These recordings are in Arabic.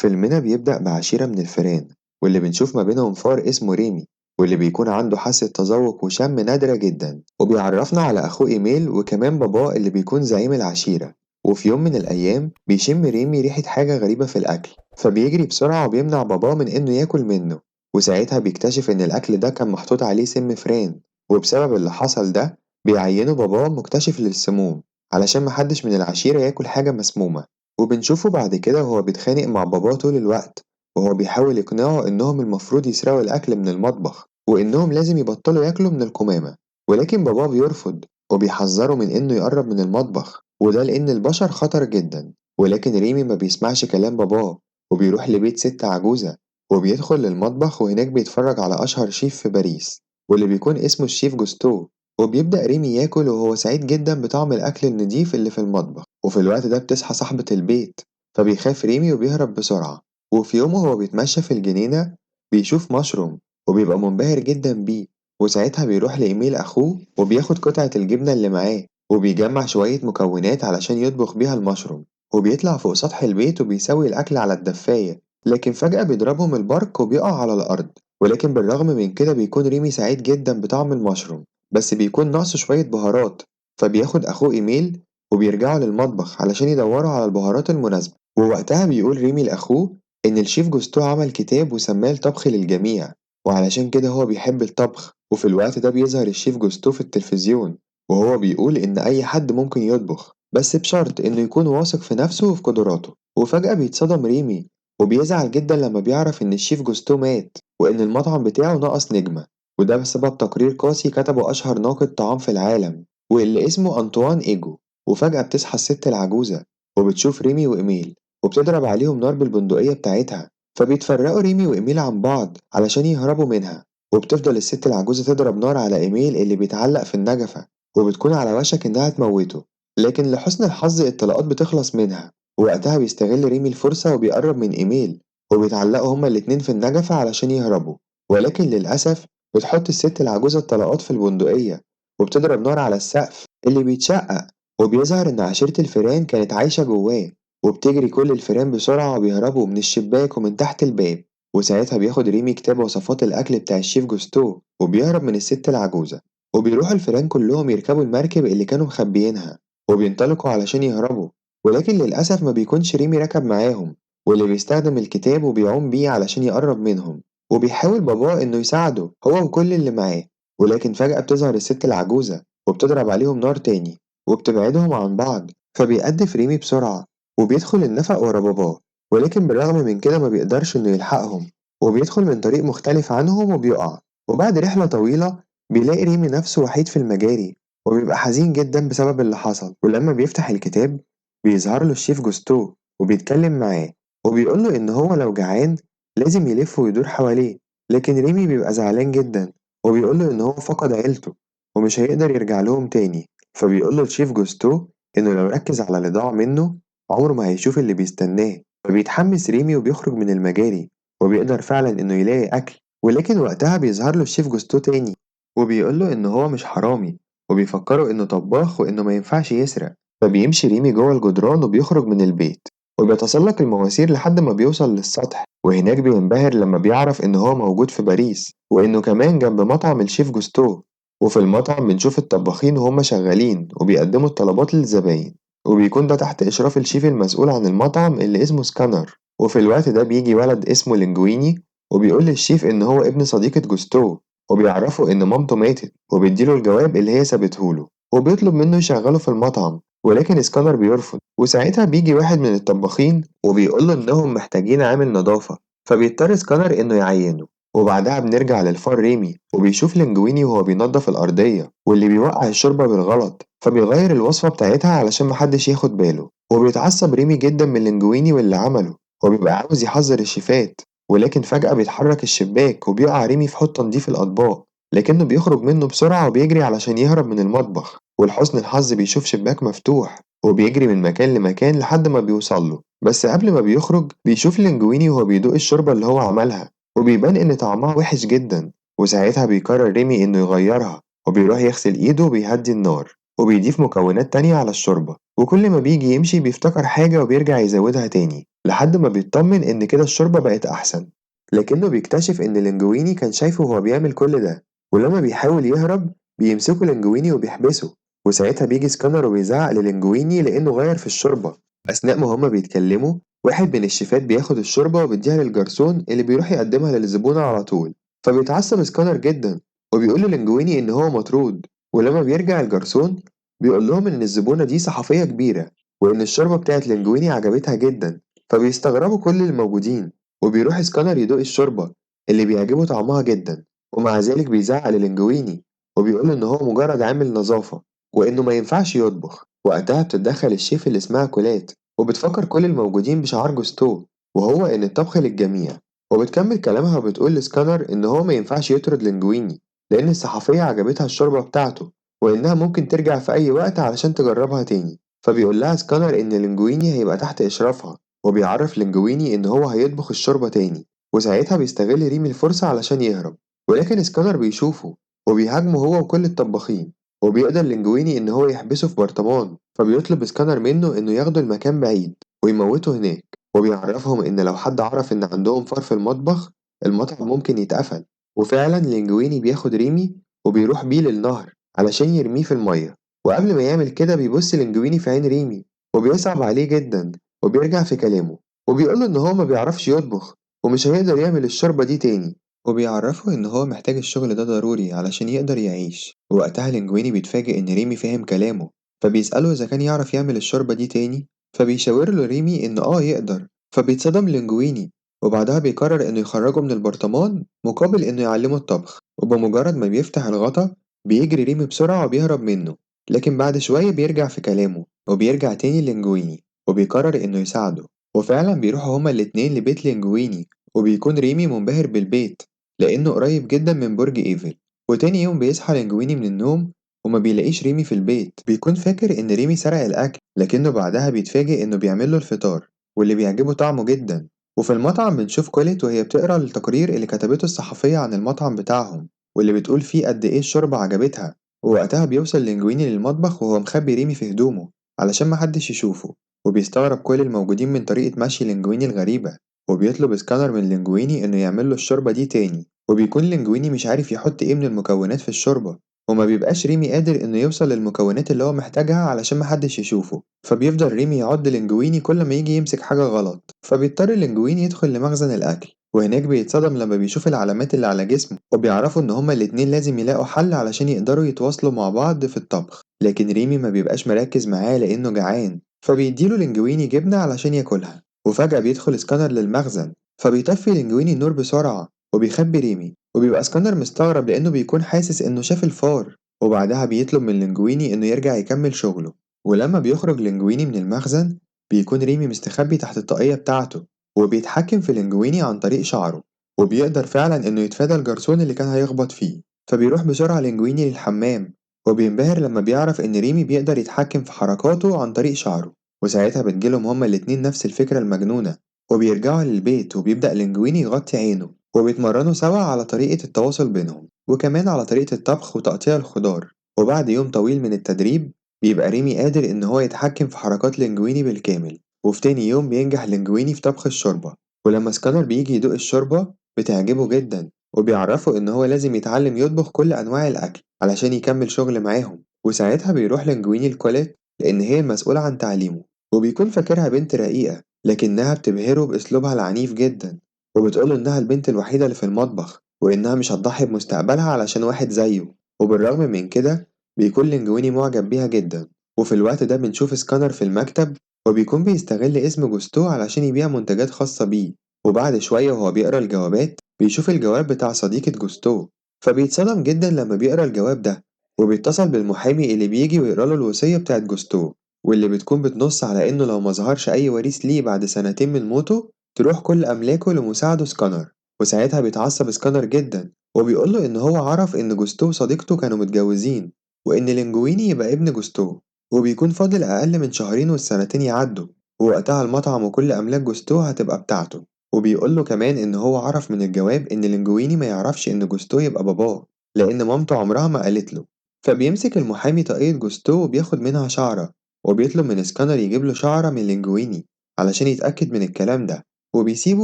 فيلمنا بيبدأ بعشيرة من الفئران، واللي بنشوف ما بينهم فار اسمه ريمي، واللي بيكون عنده حاسة تذوق وشم نادرة جدا، وبيعرفنا على أخوه إيميل وكمان باباه اللي بيكون زعيم العشيرة. وفي يوم من الأيام بيشم ريمي ريحة حاجة غريبة في الأكل، فبيجري بسرعة وبيمنع باباه من إنه ياكل منه. وساعتها بيكتشف إن الأكل ده كان محطوط عليه سم فئران، وبسبب اللي حصل ده بيعينوا باباه مكتشف للسموم علشان محدش من العشيرة ياكل حاجة مسمومة. وبنشوفه بعد كده وهو بيتخانق مع باباه طول الوقت، وهو بيحاول يقنعه إنهم المفروض يسرقوا الأكل من المطبخ وإنهم لازم يبطلوا ياكلوا من القمامة. ولكن باباه بيرفض وبيحذره من إنه يقرب من المطبخ، وده لأن البشر خطر جدا. ولكن ريمي ما بيسمعش كلام باباه، وبيروح لبيت ست عجوزة وبيدخل للمطبخ، وهناك بيتفرج على أشهر شيف في باريس واللي بيكون اسمه الشيف جوستو. وبيبدأ ريمي ياكل وهو سعيد جدا بطعم الأكل النضيف اللي في المطبخ. وفي الوقت ده بتصحى صاحبة البيت، فبيخاف ريمي وبيهرب بسرعة. وفي يوم وهو بيتمشى في الجنينة بيشوف مشروم وبيبقى منبهر جدا بيه، وساعتها بيروح لإيميل أخوه وبياخد قطعة الجبنة اللي معاه وبيجمع شوية مكونات علشان يطبخ بيها المشروم. وبيطلع فوق سطح البيت وبيسوي الأكل على الدفاية، لكن فجأة بيضربهم البرق وبيقع على الأرض. ولكن بالرغم من كده بيكون ريمي سعيد جدا بطعم المشروم، بس بيكون ناقصه شوية بهارات. فبياخد أخوه إيميل وبيرجعوا للمطبخ علشان يدوروا على البهارات المناسبة. ووقتها بيقول ريمي لأخوه إن الشيف جوستو عمل كتاب وسماه الطبخ للجميع، وعلشان كده هو بيحب الطبخ. وفي الوقت ده بيظهر الشيف جوستو في التلفزيون، وهو بيقول إن أي حد ممكن يطبخ بس بشرط إنه يكون واثق في نفسه وفي قدراته. وفجأة بيتصدم ريمي وبيزعل جدا لما بيعرف إن الشيف جوستو مات وإن المطعم بتاعه نقص نجمة، وده بسبب تقرير قاسي كتبه أشهر ناقد طعام في العالم واللي اسمه أنطوان إيجو. وفجأة بتصحى الست العجوزة وبتشوف ريمي وإيميل وبتضرب عليهم نار بالبندقية بتاعتها، فبيتفرقوا ريمي وإيميل عن بعض علشان يهربوا منها. وبتفضل الست العجوزة تضرب نار على إيميل اللي بيتعلق في النجفة وبتكون على وشك إنها تموته، لكن لحسن الحظ الطلقات بتخلص منها. ووقتها بيستغل ريمي الفرصة وبيقرب من إيميل وبيتعلقوا هما الاتنين في النجفة علشان يهربوا. ولكن للأسف بتحط الست العجوزة الطلقات في البندقية وبتضرب نار على السقف اللي بيتشقق، وبيظهر إن عشيرة الفئران كانت عايشة جواه. وبتجري كل الفئران بسرعة وبيهربوا من الشباك ومن تحت الباب. وساعتها بياخد ريمي كتاب وصفات الأكل بتاع الشيف جوستو وبيهرب من الست العجوزة. وبيروح الفئران كلهم يركبوا المركب اللي كانوا مخبيينها وبينطلقوا علشان يهربوا. ولكن للأسف ما بيكونش ريمي ركب معاهم، واللي بيستخدم الكتاب وبيعوم بيه علشان يقرب منهم. وبيحاول باباه إنه يساعده هو وكل اللي معاه، ولكن فجأة بتظهر الست العجوزة وبتضرب عليهم نار تاني وبتبعدهم عن بعض. فبيقدف ريمي بسرعة وبيدخل النفق ورا باباه، ولكن بالرغم من كده ما بيقدرش إنه يلحقهم وبيدخل من طريق مختلف عنهم وبيقع. وبعد رحلة طويلة بيلاقي ريمي نفسه وحيد في المجاري وبيبقى حزين جدا بسبب اللي حصل. ولما بيفتح الكتاب بيظهر له الشيف جوستو وبيتكلم معاه وبيقول له إن هو لو جعان لازم يلف ويدور حواليه. لكن ريمي بيبقى زعلان جدا وبيقول له إن هو فقد عيلته ومش هيقدر يرجع لهم تاني. فبيقول له الشيف جوستو إنه لو ركز على اللي ضاع منه عمره ما هيشوف اللي بيستناه. فبيتحمس ريمي وبيخرج من المجاري وبيقدر فعلا إنه يلاقي أكل. ولكن وقتها بيظهر له الشيف جوستو تاني وبيقول له إن هو مش حرامي وبيفكره إنه طباخ وإنه ما ينفعش يسرق. فبيمشي ريمي جوه الجدران وبيخرج من البيت وبيتسلق المواسير لحد ما بيوصل للسطح، وهناك بينبهر لما بيعرف إن هو موجود في باريس وإنه كمان جنب مطعم الشيف جوستو. وفي المطعم بنشوف الطباخين وهم شغالين وبيقدموا الطلبات للزباين، وبيكون ده تحت إشراف الشيف المسؤول عن المطعم اللي اسمه سكانر. وفي الوقت ده بيجي ولد اسمه لينجويني وبيقول للشيف إن هو ابن صديقة جوستو، وبيعرفه إن مامته ماتت وبيديله الجواب اللي هي سابتهوله وبيطلب منه يشغله في المطعم. ولكن سكانر بيرفض، وساعتها بيجي واحد من الطباخين وبيقوله إنهم محتاجين عامل نظافة، فبيضطر سكانر إنه يعينه. وبعدها بنرجع للفار ريمي وبيشوف لينجويني وهو بينظف الأرضية واللي بيوقع الشوربة بالغلط، فبيغير الوصفة بتاعتها علشان محدش ياخد باله. وبيتعصب ريمي جدا من لينجويني واللي عمله وبيبقى عاوز يحذر الشيفات. ولكن فجأة بيتحرك الشباك وبيقع ريمي في حوض تنظيف الأطباق، لكنه بيخرج منه بسرعة وبيجري علشان يهرب من المطبخ. ولحسن الحظ بيشوف شباك مفتوح وبيجري من مكان لمكان لحد ما بيوصله. بس قبل ما بيخرج بيشوف لينجويني وهو بيدوق الشوربة اللي هو عملها وبيبان إن طعمها وحش جدا. وساعتها بيقرر ريمي إنه يغيرها وبيروح يغسل إيده وبيهدي النار. وبيضيف مكونات تانية على الشوربة، وكل ما بيجي يمشي بيفتكر حاجة وبيرجع يزودها تاني لحد ما بيطمن إن كده الشوربة بقت أحسن. لكنه بيكتشف إن لينجويني كان شايفه وهو بيعمل كل ده، ولما بيحاول يهرب بيمسكوا لينجويني وبيحبسه، وساعتها بيجي سكانر وبيزعق للينجويني لأنه غير في الشوربة. أثناء ما هما بيتكلموا واحد من الشيفات بياخد الشوربة وبيديها للجرسون اللي بيروح يقدمها للزبونة على طول، فبيتعصب سكانر جدا وبيقول للينجويني إن هو مطرود. ولما بيرجع الجرسون بيقول لهم إن الزبونة دي صحفية كبيرة وإن الشوربة بتاعت لينجويني عجبتها جدا، فبيستغربوا كل الموجودين. وبيروح سكانر يدوق الشوربة اللي بيعجبه طعمها جدا، ومع ذلك بيزعق للينجويني وبيقول إن هو مجرد عامل نظافة وإنه ما ينفعش يطبخ. وقتها بتتدخل الشيف اللي اسمها كولات وبتفكر كل الموجودين بشعار جوستو، وهو إن الطبخ للجميع. وبتكمل كلامها وبتقول لسكانر إن هو ما ينفعش يطرد لينجويني لأن الصحفية عجبتها الشوربة بتاعته وإنها ممكن ترجع في أي وقت علشان تجربها تاني. فبيقول لها سكانر إن لينجويني هيبقى تحت إشرافها، وبيعرف لينجويني إن هو هيطبخ الشوربة تاني. وساعتها بيستغل ريمي الفرصة علشان يهرب، ولكن سكانر بيشوفه وبيهاجمه هو وكل الطباخين، وبيقدر لينجويني إن هو يحبسه في برطمان. فبيطلب سكانر منه إنه ياخده المكان بعيد ويموته هناك، وبيعرفهم إن لو حد عرف إن عندهم فار في المطبخ المطعم ممكن يتقفل. وفعلا لينجويني بياخد ريمي وبيروح بيه للنهر علشان يرميه في المية، وقبل ما يعمل كده بيبص لينجويني في عين ريمي وبيصعب عليه جدا وبيرجع في كلامه وبيقوله إن هو ما بيعرفش يطبخ ومش هيقدر يعمل الشوربة دي تاني، وبيعرفه إن هو محتاج الشغل ده ضروري علشان يقدر يعيش. ووقتها لينجويني بيتفاجئ إن ريمي فاهم كلامه، فبيسأله إذا كان يعرف يعمل الشوربة دي تاني، فبيشاور له ريمي إن يقدر. فبيتصدم لينجويني وبعدها بيقرر إنه يخرجه من البرطمان مقابل إنه يعلمه الطبخ. وبمجرد ما بيفتح الغطا بيجري ريمي بسرعة وبيهرب منه، لكن بعد شوية بيرجع في كلامه وبيرجع تاني لينجويني وبيقرر إنه يساعده. وفعلا بيروحوا هما الاتنين لبيت لينجويني، وبيكون ريمي منبهر بالبيت لأنه قريب جدا من برج إيفل. وتاني يوم بيصحى لينجويني من النوم وما بيلاقيش ريمي في البيت، بيكون فاكر إن ريمي سرق الأكل، لكنه بعدها بيتفاجئ إنه بيعمله الفطار واللي بيعجبه طعمه جدا. وفي المطعم بنشوف كوليت وهي بتقرا التقرير اللي كتبته الصحفية عن المطعم بتاعهم واللي بتقول فيه قد إيه الشوربة عجبتها. ووقتها بيوصل لينجويني للمطبخ وهو مخبي ريمي في هدومه علشان محدش يشوفه، وبيستغرب كل الموجودين من طريقة مشي لينجويني الغريبة، وبيطلب سكانر من لينجويني إنه يعمله الشوربة دي تاني. وبيكون لينجويني مش عارف يحط إيه من المكونات في الشوربة، وما بيبقاش ريمي قادر إنه يوصل للمكونات اللي هو محتاجها علشان محدش يشوفه، فبيفضل ريمي يعض لينجويني كل ما يجي يمسك حاجة غلط. فبيضطر لينجويني يدخل لمخزن الأكل، وهناك بيتصدم لما بيشوف العلامات اللي على جسمه، وبيعرفوا إن هما الاتنين لازم يلاقوا حل علشان يقدروا يتواصلوا مع بعض في الطبخ. لكن ريمي ما بيبقاش مركز معاه لأنه جعان، فبيديله لينجويني جبنة علشان ياكلها. وفجأة بيدخل سكانر للمخزن فبيطفي لينجويني النور بسرعة وبيخبي ريمي، وبيبقى سكانر مستغرب لأنه بيكون حاسس إنه شاف الفار. وبعدها بيطلب من لينجويني إنه يرجع يكمل شغله. ولما بيخرج لينجويني من المخزن بيكون ريمي مستخبي تحت الطاقية بتاعته وبيتحكم في لينجويني عن طريق شعره، وبيقدر فعلا إنه يتفادى الجرسون اللي كان هيخبط فيه. فبيروح بسرعة لينجويني للحمام وبينبهر لما بيعرف إن ريمي بيقدر يتحكم في حركاته عن طريق شعره. وساعتها بتجيلهم هما الاتنين نفس الفكرة المجنونة، وبيرجعوا للبيت وبيبدأ لينجويني يغطي عينه، وبيتمرنوا سوا على طريقة التواصل بينهم وكمان على طريقة الطبخ وتقطيع الخضار. وبعد يوم طويل من التدريب بيبقى ريمي قادر إن هو يتحكم في حركات لينجويني بالكامل. وفي تاني يوم بينجح لينجويني في طبخ الشوربة، ولما سكانر بيجي يدوق الشوربة بتعجبه جدا، وبيعرفه إن هو لازم يتعلم يطبخ كل أنواع الأكل علشان يكمل شغل معاهم. وساعتها بيروح لينجويني لكوليت لأن هي المسؤولة عن تعليمه، وبيكون فاكرها بنت رقيقة لكنها بتبهره بأسلوبها العنيف جدا، وبتقوله إنها البنت الوحيدة اللي في المطبخ وإنها مش هتضحي بمستقبلها علشان واحد زيه. وبالرغم من كده بيكون لينجويني معجب بيها جدا. وفي الوقت ده بنشوف سكانر في المكتب وبيكون بيستغل اسم جوستو علشان يبيع منتجات خاصة بيه. وبعد شوية وهو بيقرا الجوابات بيشوف الجواب بتاع صديقة جوستو، فبيتصدم جدا لما بيقرا الجواب ده، وبيتصل بالمحامي اللي بيجي ويقراله الوصية بتاعت جوستو واللي بتكون بتنص على إنه لو مظهرش أي وريث ليه بعد سنتين من موته تروح كل أملاكه لمساعده سكانر. وساعتها بيتعصب سكانر جدا وبيقوله إن هو عرف إن جوستو وصديقته كانوا متجوزين وإن لينجويني يبقى ابن جوستو، وبيكون فاضل أقل من شهرين والسنتين يعدوا، ووقتها المطعم وكل أملاك جوستو هتبقى بتاعته. وبيقوله كمان إن هو عرف من الجواب إن لينجويني ما يعرفش إن جوستو يبقى باباه لأن مامته عمرها ما قالت له. فبيمسك المحامي طاقية جوستو وبياخد منها شعرة، وبيطلب من سكانر يجيب له شعرة من لينجويني علشان يتأكد من الكلام ده، وبيسيبه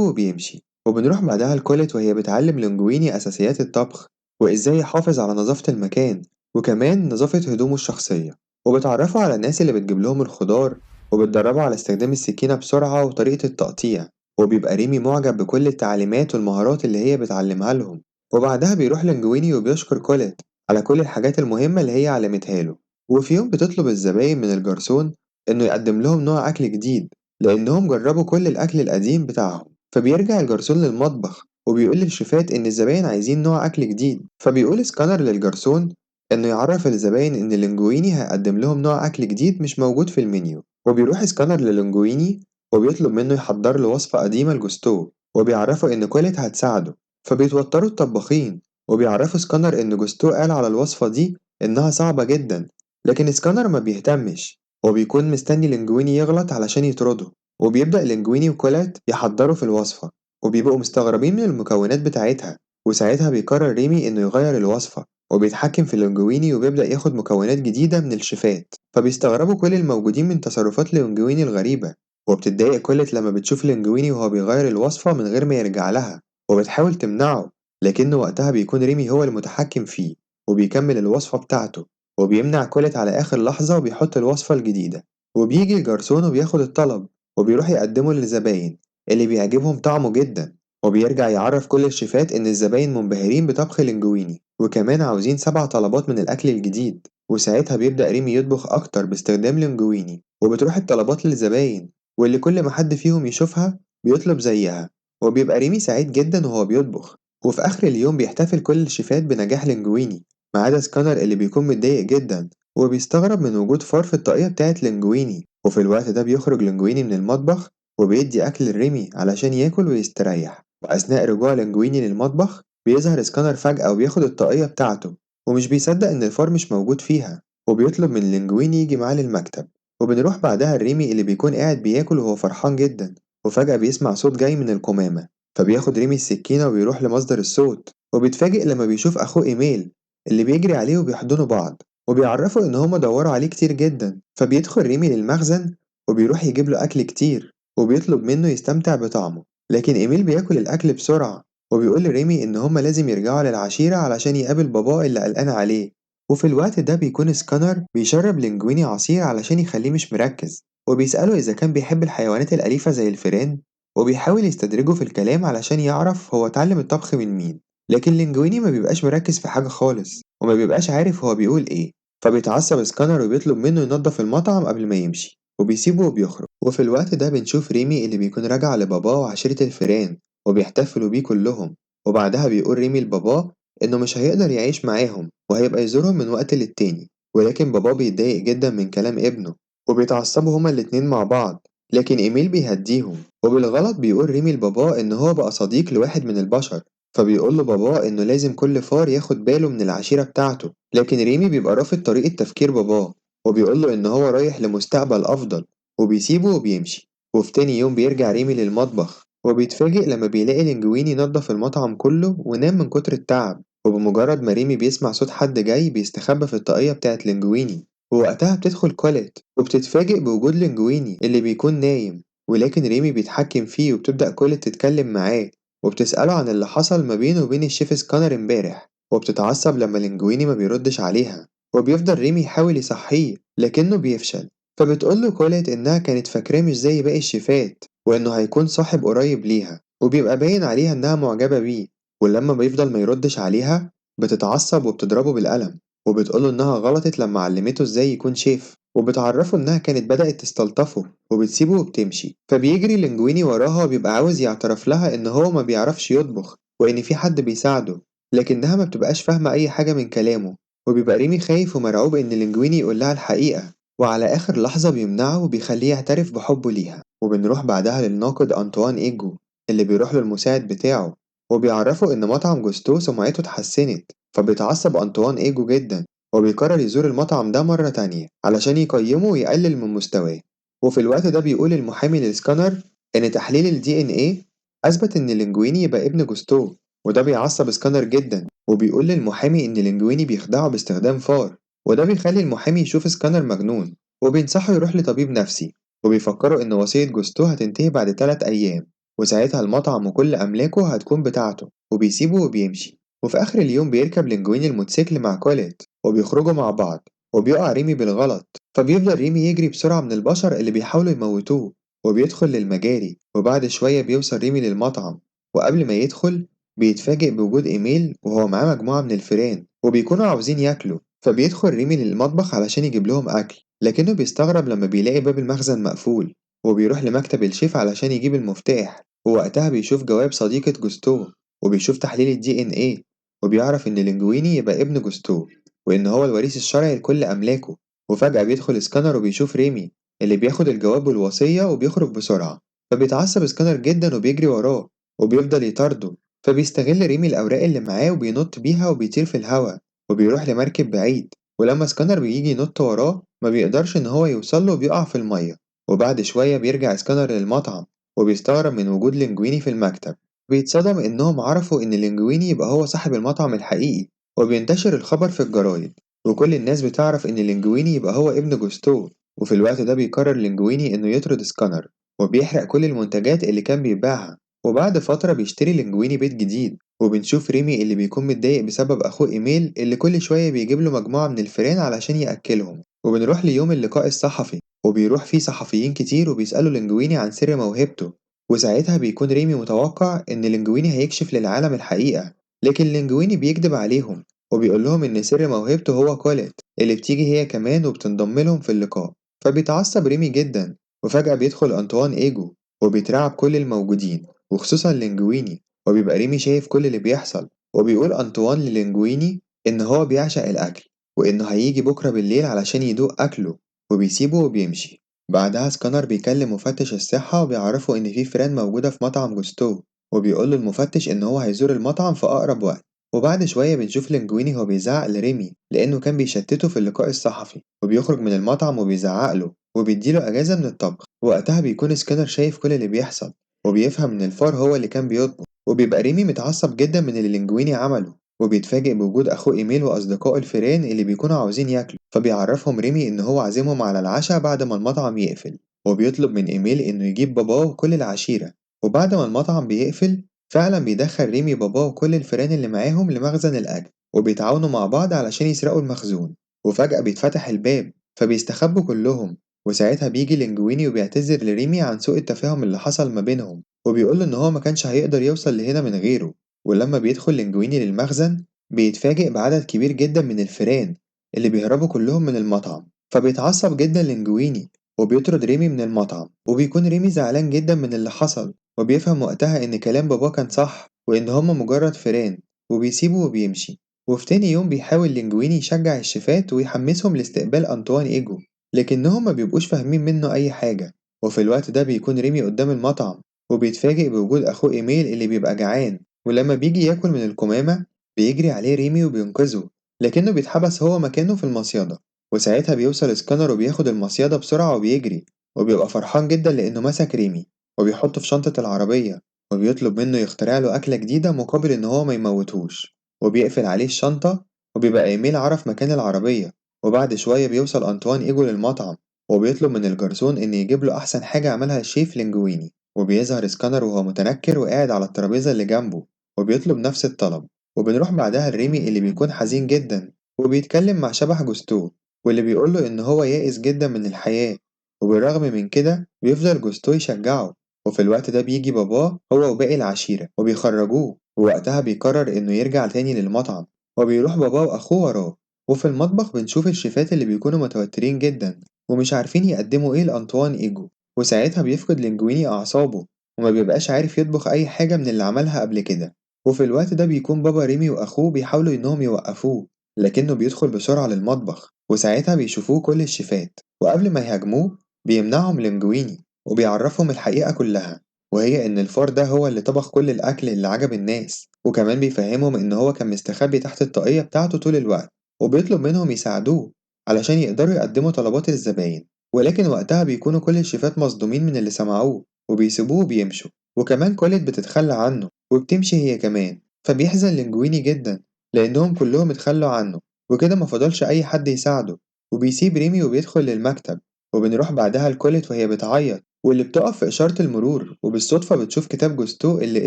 وبيمشي. وبنروح بعدها لكوليت وهي بتعلم لينجويني أساسيات الطبخ وإزاي يحافظ على نظافة المكان وكمان نظافة هدومه الشخصية، وبتعرفه على الناس اللي بتجيب لهم الخضار وبتدربه على استخدام السكينة بسرعة وطريقة التقطيع. وبيبقى ريمي معجب بكل التعليمات والمهارات اللي هي بتعلمها لهم. وبعدها بيروح لينجويني وبيشكر كوليت على كل الحاجات المهمة اللي هي علمتها له. وفي يوم بتطلب الزباين من الجرسون إنه يقدم لهم نوع أكل جديد لأنهم جربوا كل الأكل القديم بتاعهم. فبيرجع الجرسون للمطبخ وبيقول للشيفات إن الزباين عايزين نوع أكل جديد، فبيقول سكانر للجرسون إنه يعرف الزباين إن لينجويني هيقدم لهم نوع أكل جديد مش موجود في المنيو. وبيروح سكانر للينجويني وبيطلب منه يحضر له وصفة قديمة لجوستو، وبيعرفه إن كوليت هتساعده. فبيتوتروا الطباخين وبيعرفوا سكانر إن جوستو قال على الوصفة دي إنها صعبة جدا، لكن سكانر ما بيهتمش وبيكون مستني لينجويني يغلط علشان يطرده. وبيبدأ لينجويني وكولات يحضروا في الوصفة وبيبقوا مستغربين من المكونات بتاعتها، وساعتها بيقرر ريمي إنه يغير الوصفة وبيتحكم في لينجويني وبيبدأ ياخد مكونات جديدة من الشيفات. فبيستغربوا كل الموجودين من تصرفات لينجويني الغريبة، وبتتضايق كولت لما بتشوف لينجويني وهو بيغير الوصفة من غير ما يرجع لها وبتحاول تمنعه، لكنه وقتها بيكون ريمي هو المتحكم فيه وبيكمل الوصفة بتاعته وبيمنع كولت على آخر لحظة وبيحط الوصفة الجديدة. وبيجي الجرسون وبياخد الطلب وبيروح يقدمه للزباين اللي بيعجبهم طعمه جدا، وبيرجع يعرف كل الشيفات إن الزباين منبهرين بطبخ لينجويني وكمان عاوزين 7 طلبات من الأكل الجديد. وساعتها بيبدأ ريمي يطبخ أكتر باستخدام لينجويني وبتروح الطلبات للزباين واللي كل ما حد فيهم يشوفها بيطلب زيها، وبيبقى ريمي سعيد جدا وهو بيطبخ. وفي آخر اليوم بيحتفل كل الشيفات بنجاح لينجويني ما عدا سكانر اللي بيكون متضايق جدا وبيستغرب من وجود فار في الطاقية بتاعة لينجويني. وفي الوقت ده بيخرج لينجويني من المطبخ وبيدي أكل لريمي علشان ياكل ويستريح. وأثناء رجوع لينجويني للمطبخ بيظهر سكانر فجأة وبياخد الطاقية بتاعته ومش بيصدق إن الفار مش موجود فيها، وبيطلب من لينجويني يجي معاه للمكتب. وبنروح بعدها لريمي اللي بيكون قاعد بياكل وهو فرحان جدا، وفجأة بيسمع صوت جاي من القمامة، فبياخد ريمي السكينة وبيروح لمصدر الصوت، وبيتفاجئ لما بيشوف أخوه إيميل اللي بيجري عليه وبيحضنوا بعض وبيعرفوا إن هما دوروا عليه كتير جدا. فبيدخل ريمي للمخزن وبيروح يجيب له أكل كتير وبيطلب منه يستمتع بطعمه، لكن إيميل بياكل الأكل بسرعة وبيقول لريمي إن هما لازم يرجعوا للعشيرة علشان يقابل باباه اللي قلقان عليه. وفي الوقت ده بيكون سكانر بيشرب لينجويني عصير علشان يخليه مش مركز وبيسأله إذا كان بيحب الحيوانات الأليفة زي الفئران، وبيحاول يستدرجه في الكلام علشان يعرف هو اتعلم الطبخ من مين. لكن لينجويني ما بيبقاش مركز في حاجة خالص وما بيبقاش عارف هو بيقول إيه، فبيتعصب سكانر وبيطلب منه ينظف المطعم قبل ما يمشي وبيسيبه وبيخرج. وفي الوقت ده بنشوف ريمي اللي بيكون راجع لباباه وعشيرة الفئران وبيحتفلوا بيه كلهم، وبعدها بيقول ريمي لباباه إنه مش هيقدر يعيش معاهم وهيبقى يزورهم من وقت للتاني، ولكن باباه بيتضايق جدا من كلام ابنه وبيتعصبوا هما الاتنين مع بعض. لكن إيميل بيهديهم وبالغلط بيقول ريمي لباباه إن هو بقى صديق لواحد من البشر، فبيقول له باباه إنه لازم كل فار ياخد باله من العشيرة بتاعته. لكن ريمي بيبقى رافض طريقة تفكير باباه وبيقول له إن هو رايح لمستقبل أفضل وبيسيبه وبيمشي. وفي تاني يوم بيرجع ريمي للمطبخ وبيتفاجئ لما بيلاقي لينجويني نضف المطعم كله ونام من كتر التعب، وبمجرد ما ريمي بيسمع صوت حد جاي بيستخبى في الطاقية بتاعت لينجويني. ووقتها بتدخل كوليت وبتتفاجئ بوجود لينجويني اللي بيكون نايم، ولكن ريمي بيتحكم فيه وبتبدأ كوليت تتكلم معاه وبتسأله عن اللي حصل ما بينه وبين الشيف سكانر امبارح، وبتتعصب لما لينجويني ما بيردش عليها وبيفضل ريمي يحاول يصحيه لكنه بيفشل. فبتقوله كوليت إنها كانت فاكراه مش زي باقي الشيفات وإنه هيكون صاحب قريب ليها، وبيبقى باين عليها إنها معجبة بيه. ولما بيفضل ما يردش عليها بتتعصب وبتضربه بالقلم وبتقوله إنها غلطت لما علمته إزاي يكون شيف، وبتعرفه إنها كانت بدأت تستلطفه وبتسيبه وبتمشي. فبيجري لينجويني وراها وبيبقى عاوز يعترف لها إن هو ما بيعرفش يطبخ وإن في حد بيساعده، لكنها ما بتبقاش فاهمة أي حاجة من كلامه. وبيبقى ريمي خايف ومرعوب إن لينجويني يقول لها الحقيقة، وعلى آخر لحظة بيمنعه وبيخليه يعترف بحبه ليها. وبنروح بعدها للناقد أنطوان إيجو اللي بيروح له المساعد بتاعه وبيعرفه إن مطعم جوستو سمعته اتحسنت، فبيتعصب أنطوان إيجو جدا وبيقرر يزور المطعم ده مرة تانية علشان يقيمه ويقلل من مستواه. وفي الوقت ده بيقول المحامي للسكانر إن تحليل ال DNA أثبت إن لينجويني يبقى ابن جوستو، وده بيعصب سكانر جدا وبيقول للمحامي إن لينجويني بيخدعه باستخدام فار وده بيخلي المحامي يشوف سكانر مجنون، وبينصحه يروح لطبيب نفسي، وبيفكروا إن وصية جوستو هتنتهي بعد 3 أيام، وساعتها المطعم وكل أملاكه هتكون بتاعته، وبيسيبه وبيمشي. وفي آخر اليوم بيركب لينجويني الموتوسيكل مع كوليت وبيخرجوا مع بعض، وبيقع ريمي بالغلط، فبيفضل ريمي يجري بسرعة من البشر اللي بيحاولوا يموتوه، وبيدخل للمجاري. وبعد شوية بيوصل ريمي للمطعم، وقبل ما يدخل بيتفاجئ بوجود إيميل وهو معاه مجموعة من الفيران وبيكونوا عاوزين ياكلوا، فبيدخل ريمي للمطبخ علشان يجيب لهم أكل، لكنه بيستغرب لما بيلاقي باب المخزن مقفول، وبيروح لمكتب الشيف علشان يجيب المفتاح. ووقتها بيشوف جواب صديقة جوستو، وبيشوف تحليل الدي ان ايه، وبيعرف ان لينجويني يبقى ابن جوستو، وان هو الوريث الشرعي لكل املاكه. وفجأة بيدخل سكانر وبيشوف ريمي اللي بياخد الجواب والوصية وبيخرج بسرعة، فبيتعصب سكانر جدا وبيجري وراه وبيفضل يطارده. فبيستغل ريمي الأوراق اللي معاه وبينط بيها وبيطير في الهوا، وبيروح لمركب بعيد. ولما سكانر بيجي ينط وراه ما بيقدرش إن هو يوصله وبيقع في المية. وبعد شوية بيرجع سكانر للمطعم، وبيستغرب من وجود لينجويني في المكتب. بيتصدم إنهم عرفوا إن لينجويني يبقى هو صاحب المطعم الحقيقي، وبينتشر الخبر في الجرايد، وكل الناس بتعرف إن لينجويني يبقى هو ابن جوستو. وفي الوقت ده بيقرر لينجويني إنه يطرد سكانر، وبيحرق كل المنتجات اللي كان بيبيعها. وبعد فترة بيشتري لينجويني بيت جديد، وبنشوف ريمي اللي بيكون متضايق بسبب أخوه إيميل اللي كل شوية بيجيب له مجموعة من الفئران علشان يأكلهم. وبنروح ليوم اللقاء الصحفي، وبيروح فيه صحفيين كتير وبيسألوا لينجويني عن سر موهبته. وساعتها بيكون ريمي متوقع إن لينجويني هيكشف للعالم الحقيقة، لكن لينجويني بيكذب عليهم وبيقول لهم إن سر موهبته هو كوليت اللي بتيجي هي كمان وبتنضم لهم في اللقاء. فبيتعصب ريمي جدا، وفجأة بيدخل أنطوان إيجو وبيترعب كل الموجودين وخصوصا لينجويني. وبيبقى ريمي شايف كل اللي بيحصل، وبيقول أنطوان للينجويني إن هو بيعشق الأكل، وإنه هيجي بكرة بالليل علشان يدوق أكله، وبيسيبه وبيمشي. بعدها سكانر بيكلم مفتش الصحة وبيعرفه إن في فئران موجودة في مطعم جوستو، وبيقول له المفتش إن هو هيزور المطعم في أقرب وقت. وبعد شوية بنشوف لينجويني هو بيزعق لريمي لأنه كان بيشتته في اللقاء الصحفي، وبيخرج من المطعم وبيزعق له وبيديله أجازة من الطبخ. وقتها بيكون سكانر شايف كل اللي بيحصل، وبيفهم إن الفار هو اللي كان بيطبخ. وبيبقى ريمي متعصب جدا من اللي لينجويني عمله، وبيتفاجئ بوجود أخوه إيميل وأصدقائه الفيران اللي بيكونوا عاوزين ياكلوا، فبيعرفهم ريمي إن هو عازمهم على العشاء بعد ما المطعم يقفل. وبيطلب من إيميل إنه يجيب باباه وكل العشيرة. وبعد ما المطعم بيقفل فعلا بيدخل ريمي باباه وكل الفيران اللي معاهم لمخزن الأكل، وبيتعاونوا مع بعض علشان يسرقوا المخزون. وفجأة بيتفتح الباب فبيستخبوا كلهم، وساعتها بيجي لينجويني وبيعتذر لريمي عن سوء التفاهم اللي حصل ما بينهم، وبيقول له إن هو ما كانش هيقدر يوصل لهنا من غيره. ولما بيدخل لينجويني للمخزن بيتفاجئ بعدد كبير جدا من الفئران اللي بيهربوا كلهم من المطعم، فبيتعصب جدا لينجويني وبيطرد ريمي من المطعم. وبيكون ريمي زعلان جدا من اللي حصل، وبيفهم وقتها إن كلام باباه كان صح وإن هما مجرد فئران، وبيسيبه وبيمشي. وفي تاني يوم بيحاول لينجويني يشجع الشيفات ويحمسهم لاستقبال أنطوان إيجو، لكنهم ما بيبقوش فاهمين منه أي حاجة. وفي الوقت ده بيكون ريمي قدام المطعم، وبيتفاجئ بوجود أخوه إيميل اللي بيبقى جعان، ولما بيجي ياكل من القمامة بيجري عليه ريمي وبينقذه، لكنه بيتحبس هو مكانه في المصيدة. وساعتها بيوصل سكانر وبياخد المصيدة بسرعة وبيجري، وبيبقى فرحان جدا لأنه مسك ريمي وبيحطه في شنطة العربية، وبيطلب منه يخترع له أكلة جديدة مقابل إن هو ما يموتهوش. وبيقفل عليه الشنطة، وبيبقى إيميل عرف مكان العربية. وبعد شوية بيوصل أنطوان إيجو للمطعم، وبيطلب من الجرسون إن يجيب له أحسن حاجة عملها الشيف لينجويني. وبيظهر سكانر وهو متنكر وقاعد على الترابيزة اللي جنبه وبيطلب نفس الطلب. وبنروح بعدها لريمي اللي بيكون حزين جدا وبيتكلم مع شبح جوستو، واللي بيقوله إن هو يائس جدا من الحياة. وبالرغم من كده بيفضل جوستو يشجعه. وفي الوقت ده بيجي باباه هو وباقي العشيرة وبيخرجوه، ووقتها بيقرر إنه يرجع تاني للمطعم، وبيروح باباه وأخوه وراه. وفي المطبخ بنشوف الشيفات اللي بيكونوا متوترين جدا ومش عارفين يقدموا إيه لأنطوان إيجو. وساعتها بيفقد لينجويني أعصابه وما بيبقاش عارف يطبخ أي حاجة من اللي عملها قبل كده. وفي الوقت ده بيكون بابا ريمي وأخوه بيحاولوا إنهم يوقفوه، لكنه بيدخل بسرعة للمطبخ، وساعتها بيشوفوه كل الشيفات، وقبل ما يهاجموه بيمنعهم لينجويني وبيعرفهم الحقيقة كلها، وهي إن الفار ده هو اللي طبخ كل الأكل اللي عجب الناس. وكمان بيفهمهم إن هو كان مستخبي تحت الطاقية بتاعته طول الوقت، وبيطلب منهم يساعدوه علشان يقدروا يقدموا طلبات الزباين. ولكن وقتها بيكونوا كل الشيفات مصدومين من اللي سمعوه وبيسيبوه وبيمشوا، وكمان كوليت بتتخلى عنه وبتمشي هي كمان. فبيحزن لينجويني جدا لأنهم كلهم اتخلوا عنه، وكده مفضلش أي حد يساعده، وبيسيب ريمي وبيدخل للمكتب، وبنروح بعدها لكوليت وهي بتعيط واللي بتقف في إشارة المرور، وبالصدفة بتشوف كتاب جوستو اللي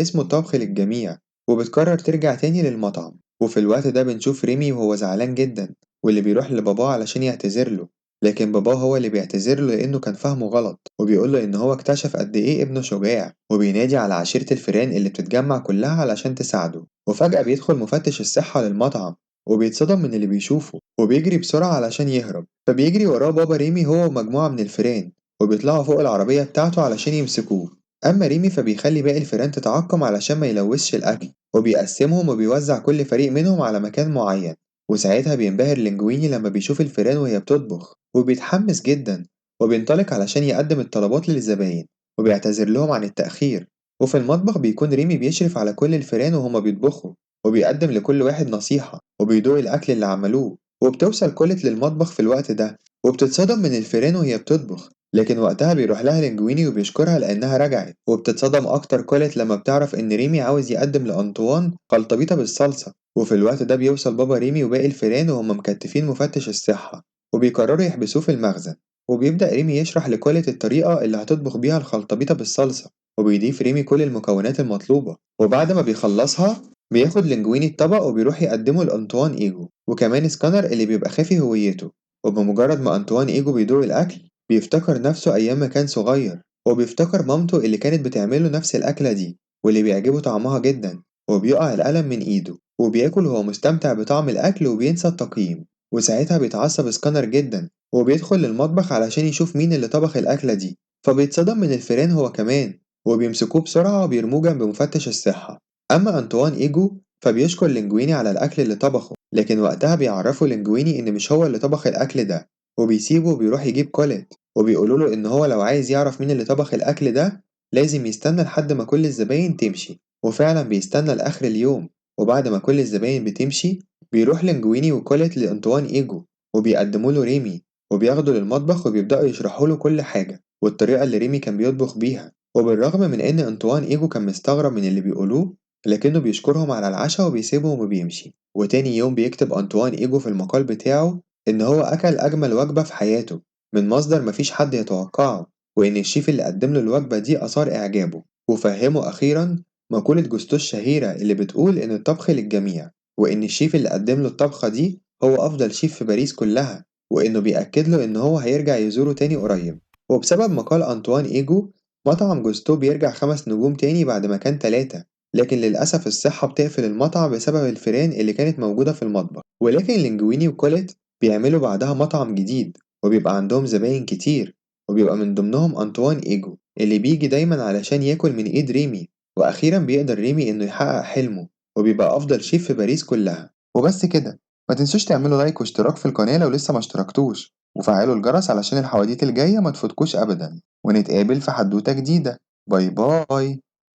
اسمه الطبخ للجميع، وبتقرر ترجع تاني للمطعم. وفي الوقت ده بنشوف ريمي وهو زعلان جدا، واللي بيروح لباباه علشان يعتذر له، لكن باباه هو اللي بيعتذر له لأنه كان فاهمه غلط، وبيقول له إن هو اكتشف قد إيه ابنه شجاع، وبينادي على عشيرة الفيران اللي بتتجمع كلها علشان تساعده. وفجأة بيدخل مفتش الصحة للمطعم، وبيتصدم من اللي بيشوفه، وبيجري بسرعة علشان يهرب، فبيجري وراه بابا ريمي هو ومجموعة من الفيران، وبيطلعوا فوق العربية بتاعته علشان يمسكوه. أما ريمي فبيخلي باقي الفيران تتعقم علشان ما يلوثش الأكل، وبيقسمهم وبيوزع كل فريق منهم على مكان معين. وساعتها بينبهر لينجويني لما بيشوف الفيران وهي بتطبخ، وبيتحمس جدا، وبينطلق علشان يقدم الطلبات للزباين، وبيعتذر لهم عن التأخير. وفي المطبخ بيكون ريمي بيشرف على كل الفيران وهما بيطبخوا، وبيقدم لكل واحد نصيحة، وبيدوق الأكل اللي عملوه. وبتوصل كوليت للمطبخ في الوقت ده، وبتتصدم من الفيران وهي بتطبخ، لكن وقتها بيروح لها لينجويني وبيشكرها لأنها رجعت. وبتتصدم أكتر كوليت لما بتعرف إن ريمي عاوز يقدم لأنطوان خلطبيطة بالصلصة. وفي الوقت ده بيوصل بابا ريمي وباقي الفيران وهم مكتفين مفتش الصحة، وبيقرروا يحبسوه في المخزن. وبيبدأ ريمي يشرح لكوليت الطريقة اللي هتطبخ بيها الخلطبيطة بالصلصة، وبيضيف ريمي كل المكونات المطلوبة. وبعد ما بيخلصها بياخد لينجويني الطبق وبيروح يقدمه لأنطوان إيجو وكمان سكانر اللي بيبقى خافي هويته. وبمجرد ما أنطوان إيجو بيدوق الأكل بيفتكر نفسه أيام ما كان صغير، وبيفتكر مامته اللي كانت بتعمله نفس الأكلة دي واللي بيعجبه طعمها جدا. وبيقع القلم من إيده وبياكل وهو مستمتع بطعم الأكل وبينسى التقييم. وساعتها بيتعصب سكانر جدا وبيدخل للمطبخ علشان يشوف مين اللي طبخ الأكلة دي، فبيتصدم من الفيران هو كمان، وبيمسكوه بسرعة وبيرموه جنب مفتش الصحة. أما أنطوان إيجو فبيشكر لينجويني على الأكل اللي طبخه، لكن وقتها بيعرفوا لينجويني إن مش هو اللي طبخ الأكل ده، وبيسيبه وبيروح يجيب كوليت، وبيقولوا له إن هو لو عايز يعرف مين اللي طبخ الأكل ده لازم يستنى لحد ما كل الزباين تمشي. وفعلا بيستنى لآخر اليوم، وبعد ما كل الزباين بتمشي بيروح لينجويني وكوليت لأنطوان إيجو وبيقدموا له ريمي، وبياخده للمطبخ وبيبدأوا يشرحوا له كل حاجة والطريقة اللي ريمي كان بيطبخ بيها. وبالرغم من إن أنطوان إيجو كان مستغرب من اللي بيقولوه، لكنه بيشكرهم على العشاء وبيسيبهم وبيمشي. وتاني يوم بيكتب أنطوان إيجو في المقال بتاعه إن هو أكل أجمل وجبة في حياته من مصدر مفيش حد يتوقعه، وإن الشيف اللي قدم له الوجبة دي أثار إعجابه وفهمه أخيرا مقولة جوستو الشهيرة اللي بتقول إن الطبخ للجميع، وإن الشيف اللي قدم له الطبخة دي هو أفضل شيف في باريس كلها، وإنه بيأكد له إن هو هيرجع يزوره تاني قريب. وبسبب مقال أنطوان إيجو مطعم جوستو بيرجع 5 نجوم تاني بعد ما كان 3، لكن للأسف الصحة بتقفل المطعم بسبب الفيران اللي كانت موجودة في المطبخ. ولكن لينجويني وكوليت بيعملوا بعدها مطعم جديد وبيبقى عندهم زباين كتير، وبيبقى من ضمنهم أنطوان إيجو اللي بيجي دايما علشان ياكل من إيد ريمي. وأخيرا بيقدر ريمي إنه يحقق حلمه وبيبقى أفضل شيف في باريس كلها. وبس كده، ما تنسوش تعملوا لايك واشتراك في القناة لو لسه ما اشتركتوش، وفعلوا الجرس علشان الحواديت الجاية ما تفوتكوش أبدا. ونتقابل في حدوتة جديدة. باي باي.